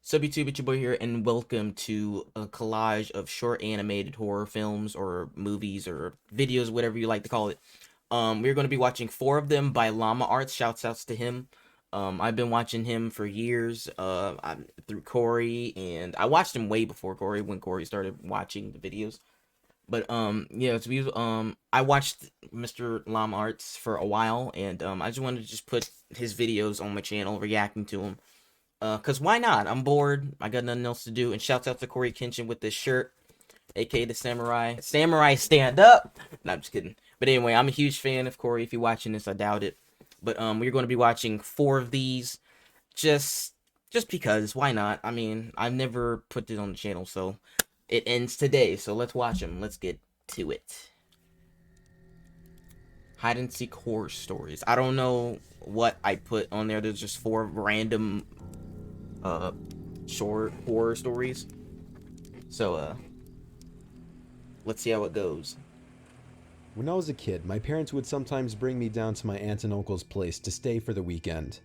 Sub YouTube, it's your boy here, and welcome to a collage of short animated horror films or movies or videos, whatever you like to call it. We're going to be watching 4 of them by Llama Arts. Shouts outs to him. I've been watching him for years. Through Corey, and I watched him way before Corey when Corey started watching the videos. But yeah, I watched Mr. Llama Arts for a while, and I just wanted to just put his videos on my channel, reacting to him. Cause why not? I'm bored. I got nothing else to do. And shouts out to Corey Kenshin with this shirt, aka the Samurai. Samurai stand up. No, I'm just kidding. But anyway, I'm a huge fan of Corey. If you're watching this, I doubt it. But we're going to be watching 4 of these, just because. Why not? I mean, I've never put it on the channel, so it ends today. So let's watch them. Let's get to it. Hide and seek horror stories. I don't know what I put on there. There's just 4 random short horror stories. So let's see how it goes. When I was a kid, my parents would sometimes bring me down to my aunt and uncle's place to stay for the weekend.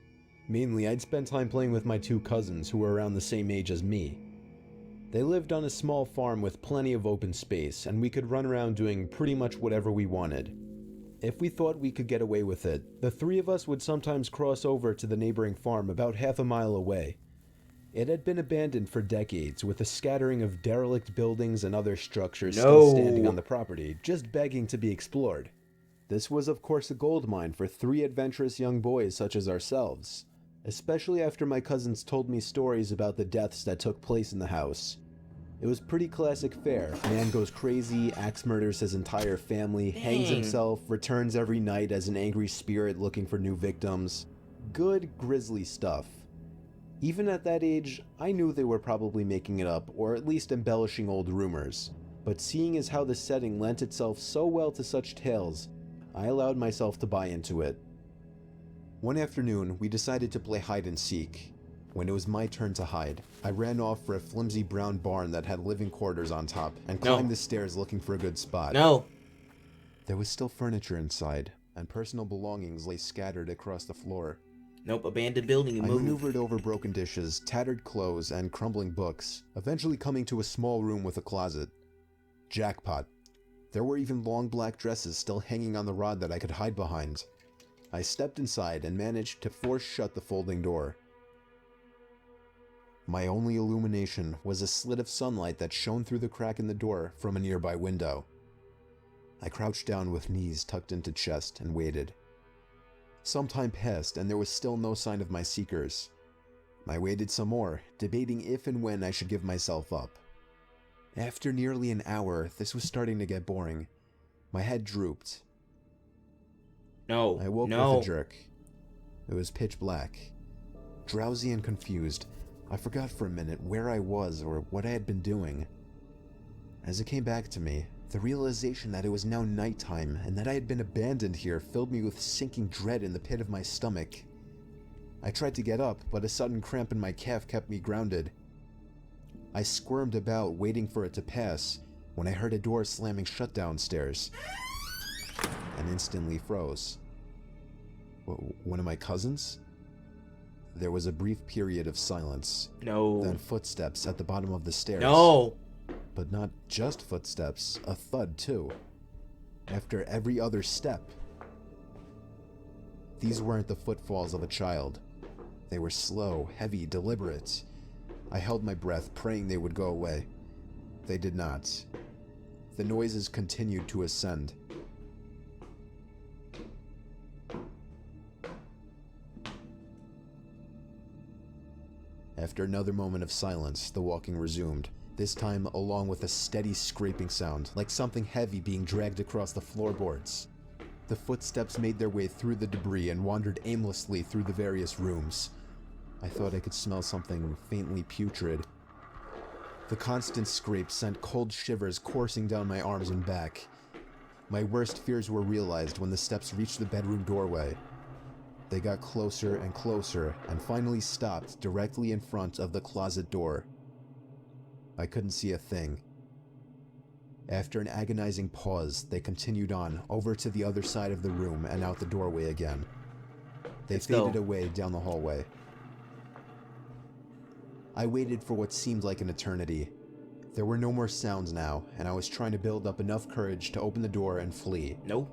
Mainly, I'd spend time playing with my 2 cousins who were around the same age as me. They lived on a small farm with plenty of open space, and we could run around doing pretty much whatever we wanted. If we thought we could get away with it, the 3 of us would sometimes cross over to the neighboring farm about half a mile away. It had been abandoned for decades, with a scattering of derelict buildings and other structures still standing on the property, just begging to be explored. This was of course a gold mine for 3 adventurous young boys such as ourselves, especially after my cousins told me stories about the deaths that took place in the house. It was pretty classic fare. Man goes crazy, axe murders his entire family, hangs himself, returns every night as an angry spirit looking for new victims. Good, grisly stuff. Even at that age, I knew they were probably making it up, or at least embellishing old rumors. But seeing as how the setting lent itself so well to such tales, I allowed myself to buy into it. One afternoon, we decided to play hide and seek. When it was my turn to hide, I ran off for a flimsy brown barn that had living quarters on top, and climbed the stairs looking for a good spot. No. There was still furniture inside, and personal belongings lay scattered across the floor. Nope, abandoned building. I maneuvered over broken dishes, tattered clothes, and crumbling books, eventually coming to a small room with a closet. Jackpot. There were even long black dresses still hanging on the rod that I could hide behind. I stepped inside and managed to force shut the folding door. My only illumination was a slit of sunlight that shone through the crack in the door from a nearby window. I crouched down with knees tucked into chest and waited. Some time passed, and there was still no sign of my seekers. I waited some more, debating if and when I should give myself up. After nearly an hour, this was starting to get boring. My head drooped. No. I woke with a jerk. It was pitch black. Drowsy and confused, I forgot for a minute where I was or what I had been doing. As it came back to me, the realization that it was now nighttime and that I had been abandoned here filled me with sinking dread in the pit of my stomach. I tried to get up, but a sudden cramp in my calf kept me grounded. I squirmed about, waiting for it to pass, when I heard a door slamming shut downstairs, and instantly froze. One of my cousins? There was a brief period of silence. No. Then footsteps at the bottom of the stairs. No. But not just footsteps, a thud too. After every other step. These weren't the footfalls of a child. They were slow, heavy, deliberate. I held my breath, praying they would go away. They did not. The noises continued to ascend. After another moment of silence, the walking resumed. This time along with a steady scraping sound, like something heavy being dragged across the floorboards. The footsteps made their way through the debris and wandered aimlessly through the various rooms. I thought I could smell something faintly putrid. The constant scrape sent cold shivers coursing down my arms and back. My worst fears were realized when the steps reached the bedroom doorway. They got closer and closer and finally stopped directly in front of the closet door. I couldn't see a thing. After an agonizing pause, they continued on, over to the other side of the room and out the doorway again. They faded away down the hallway. I waited for what seemed like an eternity. There were no more sounds now, and I was trying to build up enough courage to open the door and flee. Nope.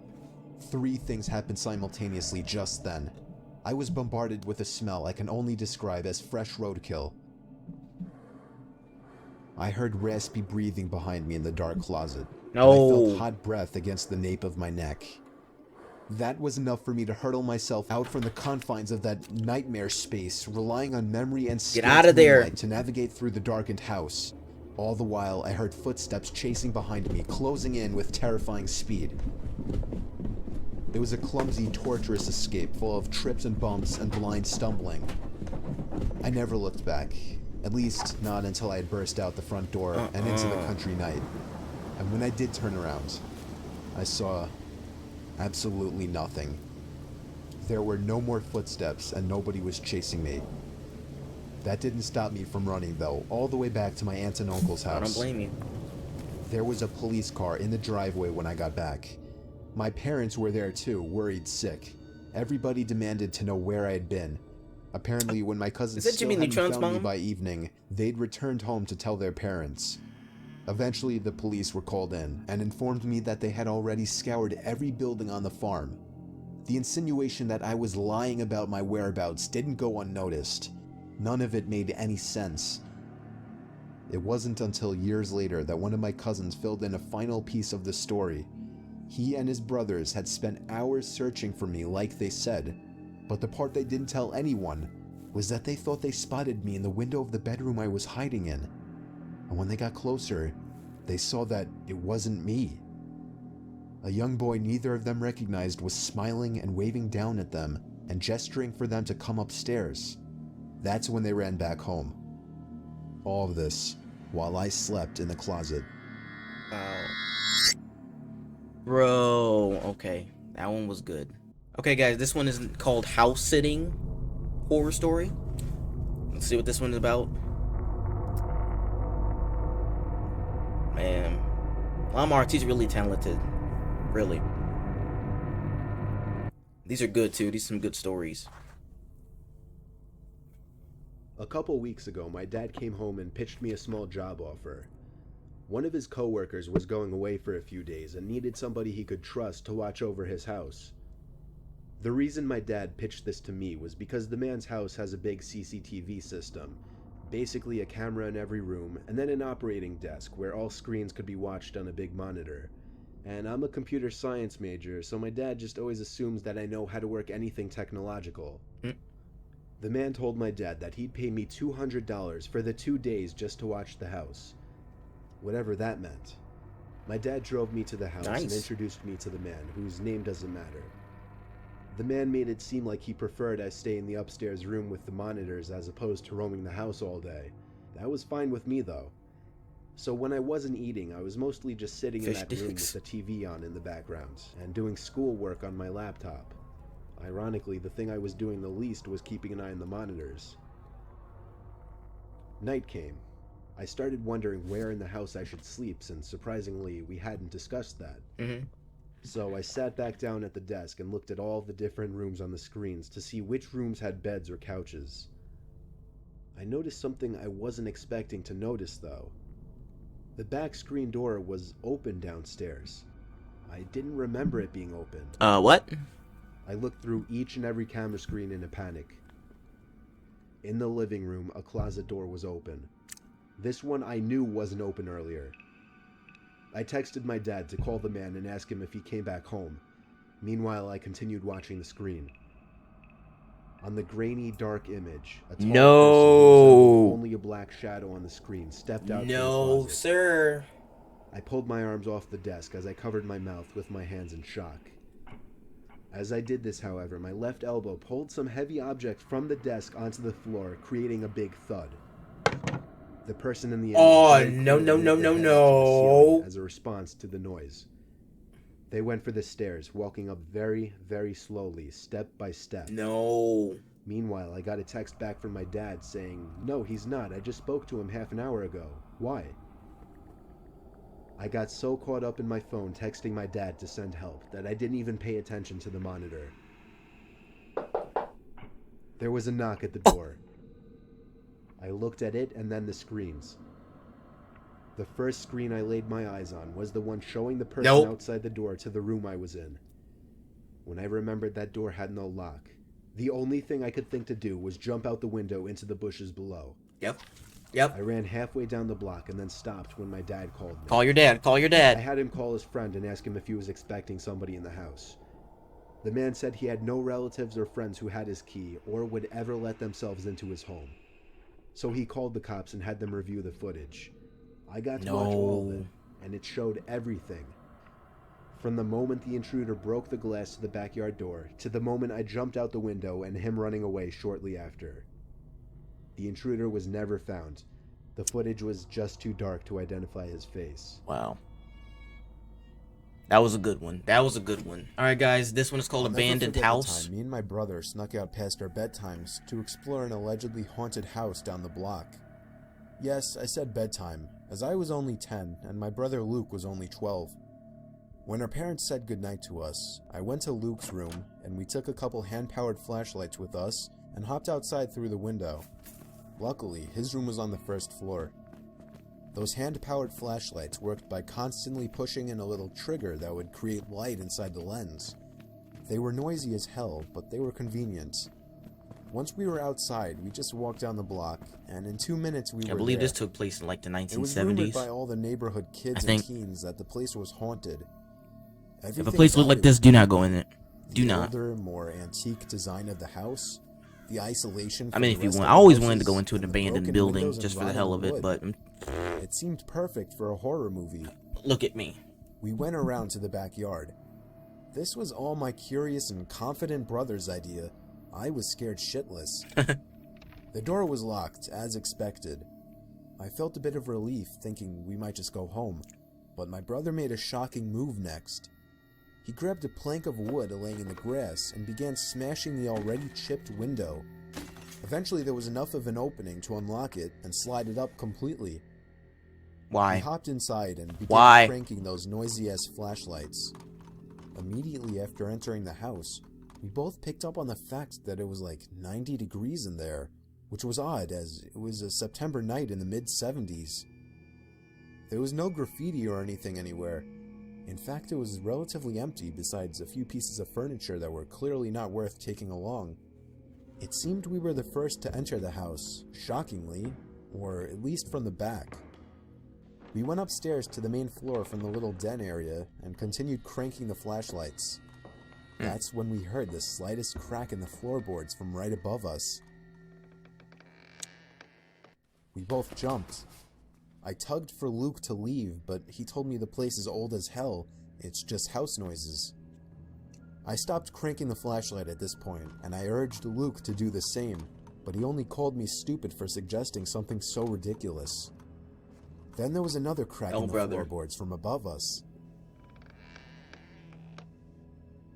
3 things happened simultaneously just then. I was bombarded with a smell I can only describe as fresh roadkill. I heard raspy breathing behind me in the dark closet, and I felt No. hot breath against the nape of my neck. That was enough for me to hurtle myself out from the confines of that nightmare space, relying on memory and Get out of scant there. moonlight to navigate through the darkened house. All the while, I heard footsteps chasing behind me, closing in with terrifying speed. It was a clumsy, torturous escape full of trips and bumps and blind stumbling. I never looked back, at least not until I had burst out the front door and into the country night. And when I did turn around, I saw absolutely nothing. There were no more footsteps and nobody was chasing me. That didn't stop me from running though, all the way back to my aunt and uncle's house. I don't blame you. There was a police car in the driveway when I got back. My parents were there too, worried sick. Everybody demanded to know where I had been. Apparently, when my cousins Is that still Jimmy hadn't Neutron's found me mom? by evening, they'd returned home to tell their parents. Eventually, the police were called in and informed me that they had already scoured every building on the farm. The insinuation that I was lying about my whereabouts didn't go unnoticed. None of it made any sense. It wasn't until years later that one of my cousins filled in a final piece of the story. He and his brothers had spent hours searching for me like they said, but the part they didn't tell anyone was that they thought they spotted me in the window of the bedroom I was hiding in. And when they got closer, they saw that it wasn't me. A young boy neither of them recognized was smiling and waving down at them and gesturing for them to come upstairs. That's when they ran back home. All of this while I slept in the closet. Wow. Bro, okay. That one was good. Okay, guys, this one is called House Sitting Horror Story. Let's see what this one is about. Man, Lamar, he's really talented. Really. These are good, too. These are some good stories. A couple weeks ago, my dad came home and pitched me a small job offer. One of his coworkers was going away for a few days and needed somebody he could trust to watch over his house. The reason my dad pitched this to me was because the man's house has a big CCTV system, basically a camera in every room, and then an operating desk where all screens could be watched on a big monitor. And I'm a computer science major, so my dad just always assumes that I know how to work anything technological. The man told my dad that he'd pay me $200 for the 2 days just to watch the house. Whatever that meant. My dad drove me to the house and introduced me to the man, whose name doesn't matter. The man made it seem like he preferred I stay in the upstairs room with the monitors as opposed to roaming the house all day. That was fine with me though. So when I wasn't eating, I was mostly just sitting in that room with the TV on in the background and doing schoolwork on my laptop. Ironically, the thing I was doing the least was keeping an eye on the monitors. Night came. I started wondering where in the house I should sleep, since surprisingly we hadn't discussed that. So I sat back down at the desk and looked at all the different rooms on the screens to see which rooms had beds or couches. I noticed something I wasn't expecting to notice though. The back screen door was open downstairs. I didn't remember it being open. What? I looked through each and every camera screen in a panic. In the living room, a closet door was open. This one I knew wasn't open earlier. I texted my dad to call the man and ask him if he came back home. Meanwhile, I continued watching the screen. On the grainy, dark image, a tall person who resembled only a black shadow on the screen stepped out from the closet. No, sir. I pulled my arms off the desk as I covered my mouth with my hands in shock. As I did this, however, my left elbow pulled some heavy object from the desk onto the floor, creating a big thud. The person in the Oh, no. as a response to the noise. They went for the stairs, walking up very, very slowly, step by step. No. Meanwhile, I got a text back from my dad saying, "No, he's not. I just spoke to him half an hour ago. Why?" I got so caught up in my phone texting my dad to send help that I didn't even pay attention to the monitor. There was a knock at the door. I looked at it and then the screens. The first screen I laid my eyes on was the one showing the person Nope. outside the door to the room I was in. When I remembered that door had no lock, the only thing I could think to do was jump out the window into the bushes below. Yep. I ran halfway down the block and then stopped when my dad called me. Call your dad. Call your I dad. had him call his friend and ask him if he was expecting somebody in the house. The man said he had no relatives or friends who had his key or would ever let themselves into his home. So he called the cops and had them review the footage. I got to watch all of it, and it showed everything. From the moment the intruder broke the glass to the backyard door, to the moment I jumped out the window and him running away shortly after. The intruder was never found. The footage was just too dark to identify his face. Wow. That was a good one. That was a good one. Alright, guys, this one is called Abandoned House. Me and my brother snuck out past our bedtimes to explore an allegedly haunted house down the block. Yes, I said bedtime, as I was only 10 and my brother Luke was only 12. When our parents said goodnight to us, I went to Luke's room and we took a couple hand-powered flashlights with us and hopped outside through the window. Luckily, his room was on the first floor. Those hand-powered flashlights worked by constantly pushing in a little trigger that would create light inside the lens. They were noisy as hell, but they were convenient. Once we were outside, we just walked down the block, and in 2 minutes we were I believe there. this took place in like the 1970s. It was rumored by all the neighborhood kids and teens that the place was haunted. If a place looked like this, do not go in it. Do not. The older, more antique design of the house, the isolation. I mean, if you want, I always wanted to go into an abandoned building just for the hell of it, but it seemed perfect for a horror movie. Look at me. We went around to the backyard. This was all my curious and confident brother's idea. I was scared shitless. The door was locked, as expected. I felt a bit of relief, thinking we might just go home, but my brother made a shocking move next. He grabbed a plank of wood laying in the grass and began smashing the already chipped window. Eventually there was enough of an opening to unlock it and slide it up completely. Why? He hopped inside and began cranking those noisy-ass flashlights. Immediately after entering the house, we both picked up on the fact that it was like 90 degrees in there, which was odd as it was a September night in the mid-70s. There was no graffiti or anything anywhere. In fact, it was relatively empty besides a few pieces of furniture that were clearly not worth taking along. It seemed we were the first to enter the house, shockingly, or at least from the back. We went upstairs to the main floor from the little den area and continued cranking the flashlights. That's when we heard the slightest crack in the floorboards from right above us. We both jumped. I tugged for Luke to leave, but he told me the place is old as hell. It's just house noises. I stopped cranking the flashlight at this point, and I urged Luke to do the same, but he only called me stupid for suggesting something so ridiculous. Then there was another crack in the floorboards from above us.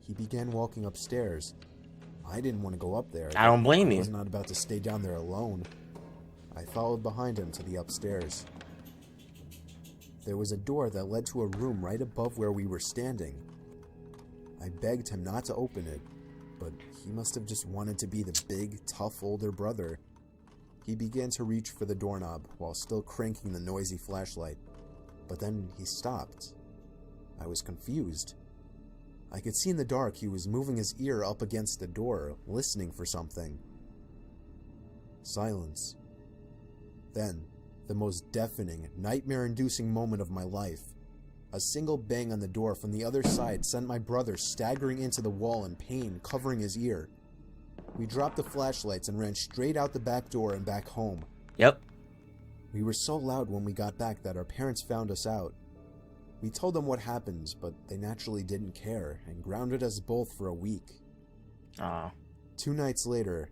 He began walking upstairs. I didn't want to go up there. I don't blame you. I was not about to stay down there alone. I followed behind him to the upstairs. There was a door that led to a room right above where we were standing. I begged him not to open it, but he must have just wanted to be the big, tough older brother. He began to reach for the doorknob while still cranking the noisy flashlight, but then he stopped. I was confused. I could see in the dark he was moving his ear up against the door, listening for something. Silence. Then, the most deafening, nightmare-inducing moment of my life. A single bang on the door from the other side sent my brother staggering into the wall in pain, covering his ear. We dropped the flashlights and ran straight out the back door and back home. Yep. We were so loud when we got back that our parents found us out. We told them what happened, but they naturally didn't care and grounded us both for a week. 2 nights later,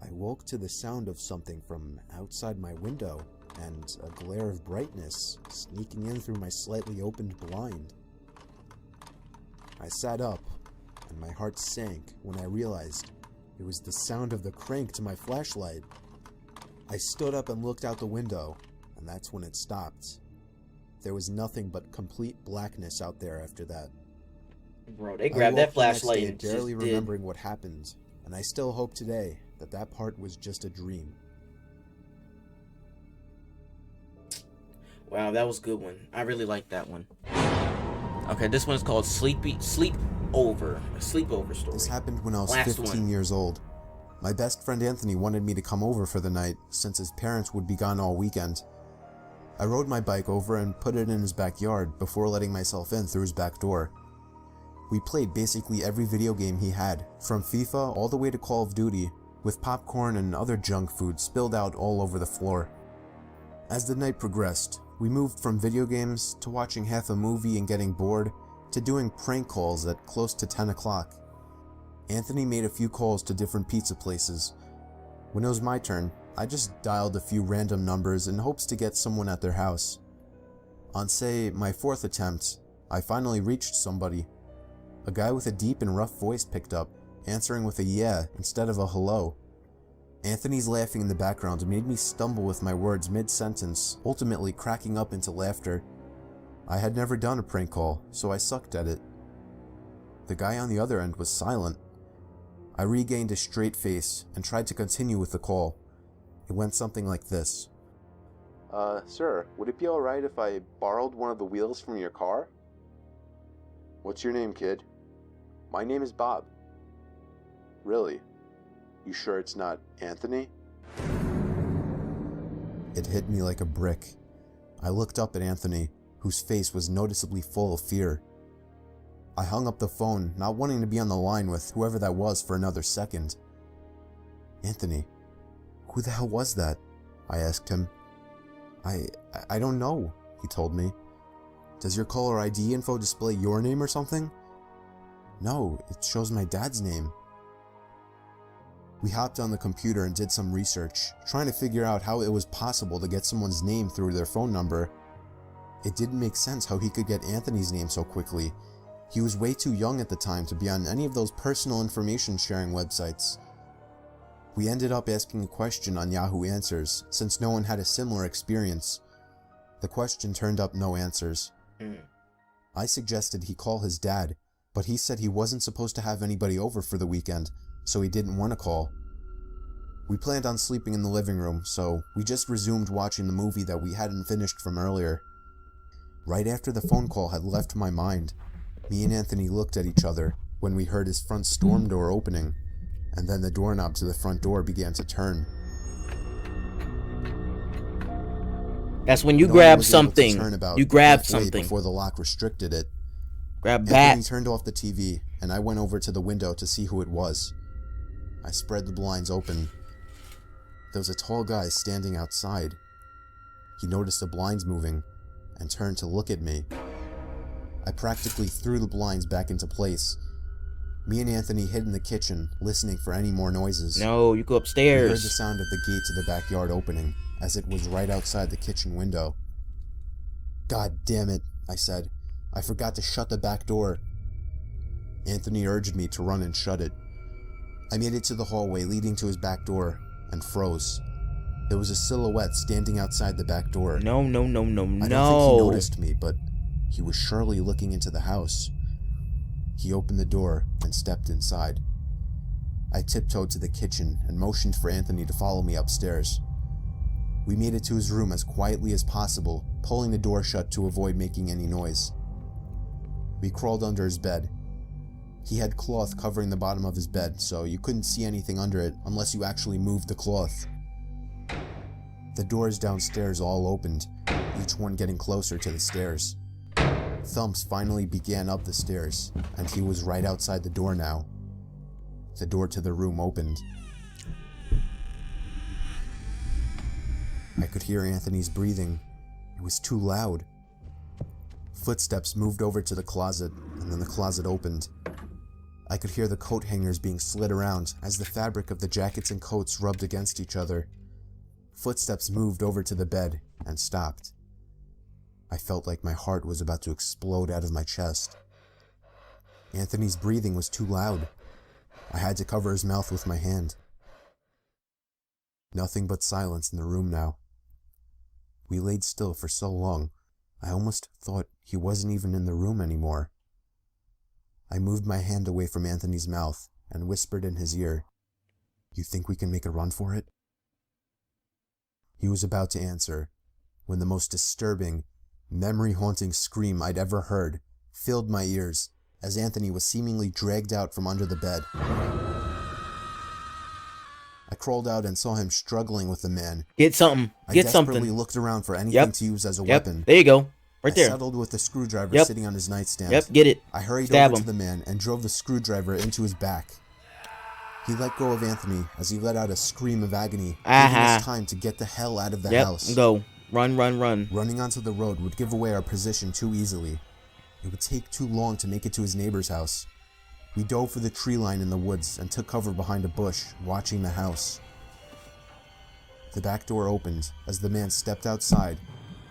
I woke to the sound of something from outside my window and a glare of brightness sneaking in through my slightly opened blind. I sat up, and my heart sank when I realized it was the sound of the crank to my flashlight. I stood up and looked out the window, and that's when it stopped. There was nothing but complete blackness out there after that. Bro, they grabbed that flashlight and barely remembering what happened, and I still hope today that that part was just a dream. Wow, that was a good one. I really like that one. Okay, this one's called Sleepover. A sleepover story. This happened when I was Last 15 one. years old. My best friend Anthony wanted me to come over for the night since his parents would be gone all weekend. I rode my bike over and put it in his backyard before letting myself in through his back door. We played basically every video game he had, from FIFA all the way to Call of Duty, with popcorn and other junk food spilled out all over the floor. As the night progressed, we moved from video games to watching half a movie and getting bored to doing prank calls at close to 10 o'clock. Anthony made a few calls to different pizza places. When it was my turn, I just dialed a few random numbers in hopes to get someone at their house. On, say, my fourth attempt, I finally reached somebody. A guy with a deep and rough voice picked up, answering with a yeah instead of a hello. Anthony's laughing in the background made me stumble with my words mid-sentence, ultimately cracking up into laughter. I had never done a prank call, so I sucked at it. The guy on the other end was silent. I regained a straight face and tried to continue with the call. It went something like this. Sir, would it be alright if I borrowed one of the wheels from your car? What's your name, kid? My name is Bob. Really? You sure it's not Anthony? It hit me like a brick. I looked up at Anthony, whose face was noticeably full of fear. I hung up the phone, not wanting to be on the line with whoever that was for another second. Anthony, who the hell was that? I asked him. I don't know, he told me. Does your caller ID info display your name or something? No, it shows my dad's name. We hopped on the computer and did some research, trying to figure out how it was possible to get someone's name through their phone number. It didn't make sense how he could get Anthony's name so quickly. He was way too young at the time to be on any of those personal information sharing websites. We ended up asking a question on Yahoo Answers, since no one had a similar experience. The question turned up no answers. I suggested he call his dad, but he said he wasn't supposed to have anybody over for the weekend, so he didn't want to call. We planned on sleeping in the living room, so we just resumed watching the movie that we hadn't finished from earlier. Right after the phone call had left my mind, me and Anthony looked at each other when we heard his front storm door opening, and then the doorknob to the front door began to turn. That's when you No one grab was able to something. turn about You grab halfway something. before the lock restricted it. Grab Anthony that. turned off the TV, and I went over to the window to see who it was. I spread the blinds open. There was a tall guy standing outside. He noticed the blinds moving and turned to look at me. I practically threw the blinds back into place. Me and Anthony hid in the kitchen, listening for any more noises. No, you go We heard the upstairs. sound of the gate to the backyard opening, as it was right outside the kitchen window. God damn it, I said. I forgot to shut the back door. Anthony urged me to run and shut it. I made it to the hallway leading to his back door, and froze. There was a silhouette standing outside the back door. No. I don't think he noticed me, but he was surely looking into the house. He opened the door and stepped inside. I tiptoed to the kitchen and motioned for Anthony to follow me upstairs. We made it to his room as quietly as possible, pulling the door shut to avoid making any noise. We crawled under his bed. He had cloth covering the bottom of his bed, so you couldn't see anything under it unless you actually moved the cloth. The doors downstairs all opened, each one getting closer to the stairs. Thumps finally began up the stairs, and he was right outside the door now. The door to the room opened. I could hear Anthony's breathing. It was too loud. Footsteps moved over to the closet, and then the closet opened. I could hear the coat hangers being slid around as the fabric of the jackets and coats rubbed against each other. Footsteps moved over to the bed and stopped. I felt like my heart was about to explode out of my chest. Anthony's breathing was too loud. I had to cover his mouth with my hand. Nothing but silence in the room now. We laid still for so long, I almost thought he wasn't even in the room anymore. I moved my hand away from Anthony's mouth and whispered in his ear, "You think we can make a run for it?" He was about to answer, when the most disturbing, memory-haunting scream I'd ever heard filled my ears as Anthony was seemingly dragged out from under the bed. I crawled out and saw him struggling with the man. Get something. I Get desperately something. looked around for anything to use as a weapon. There you go. Right there. I settled with the screwdriver sitting on his nightstand. Get it. I hurried Stab over him. to the man and drove the screwdriver into his back. He let go of Anthony as he let out a scream of agony, giving us time to get the hell out of the house. Go. Run, run, run. Running onto the road would give away our position too easily. It would take too long to make it to his neighbor's house. We dove for the tree line in the woods and took cover behind a bush, watching the house. The back door opened as the man stepped outside,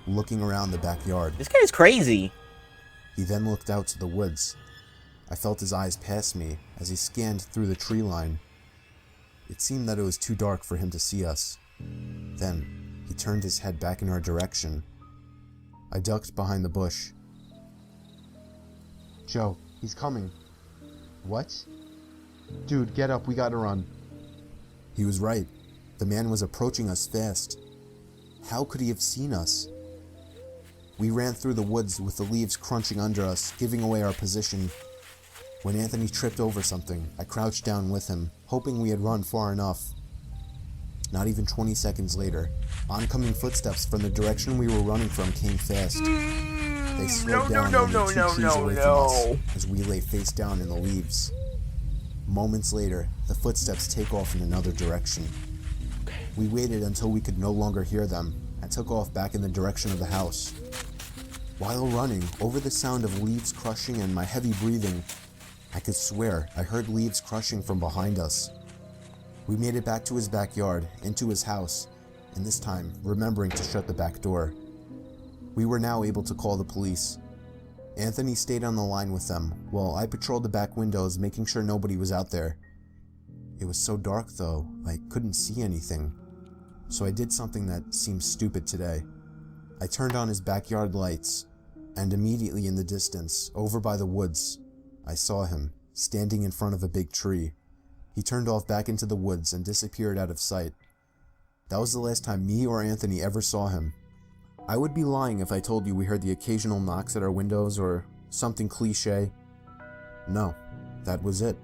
looking around the backyard. This guy's crazy. He then looked out to the woods. I felt his eyes pass me as he scanned through the tree line. It seemed that it was too dark for him to see us. Then, he turned his head back in our direction. I ducked behind the bush. Joe, he's coming. What? Dude, get up, we gotta run. He was right. The man was approaching us fast. How could he have seen us? We ran through the woods with the leaves crunching under us, giving away our position. When Anthony tripped over something, I crouched down with him, hoping we had run far enough. Not even 20 seconds later, oncoming footsteps from the direction we were running from came fast. They slowed down only 2 trees away from us as we lay face down in the leaves. Moments later, the footsteps take off in another direction. We waited until we could no longer hear them and took off back in the direction of the house. While running, over the sound of leaves crushing and my heavy breathing, I could swear I heard leaves crushing from behind us. We made it back to his backyard, into his house, and this time remembering to shut the back door. We were now able to call the police. Anthony stayed on the line with them, while I patrolled the back windows, making sure nobody was out there. It was so dark though, I couldn't see anything. So I did something that seems stupid today. I turned on his backyard lights, and immediately in the distance, over by the woods, I saw him, standing in front of a big tree. He turned off back into the woods and disappeared out of sight. That was the last time me or Anthony ever saw him. I would be lying if I told you we heard the occasional knocks at our windows or something cliche. No, that was it.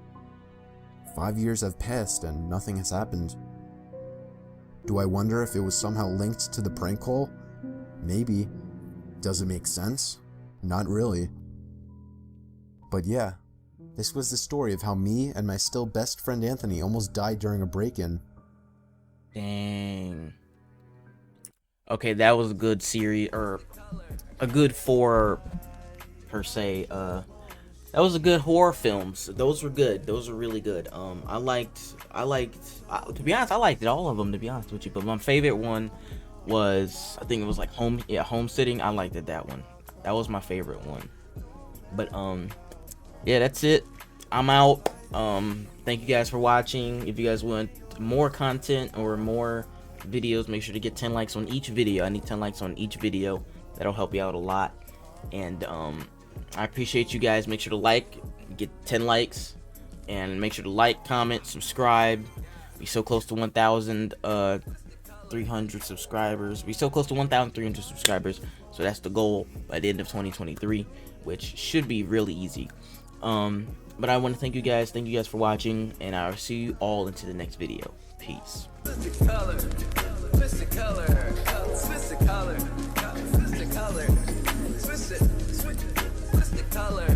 5 years have passed and nothing has happened. Do I wonder if it was somehow linked to the prank call? Maybe. Does it make sense? Not really. But yeah, this was the story of how me and my still best friend Anthony almost died during a break-in. Dang. Okay, that was a good series, or a good 4 per se. That was a good horror films. Those were good. Those were really good. To be honest, I liked all of them, to be honest with you. But my favorite one was, I think it was like Homesteading. I liked that one. That was my favorite one. But yeah, that's it. I'm out. Thank you guys for watching. If you guys want more content or more videos, make sure to get 10 likes on each video. I need 10 likes on each video. That'll help you out a lot. And I appreciate you guys. Make sure to get 10 likes, and make sure to like, comment, subscribe. We're so close to 1,300 subscribers. We're so close to 1,300 subscribers. So that's the goal by the end of 2023, which should be really easy. But I want to thank you guys. Thank you guys for watching, and I'll see you all into the next video. Peace. Switch the color, switch the color, switch the color, switch the color, switch the color.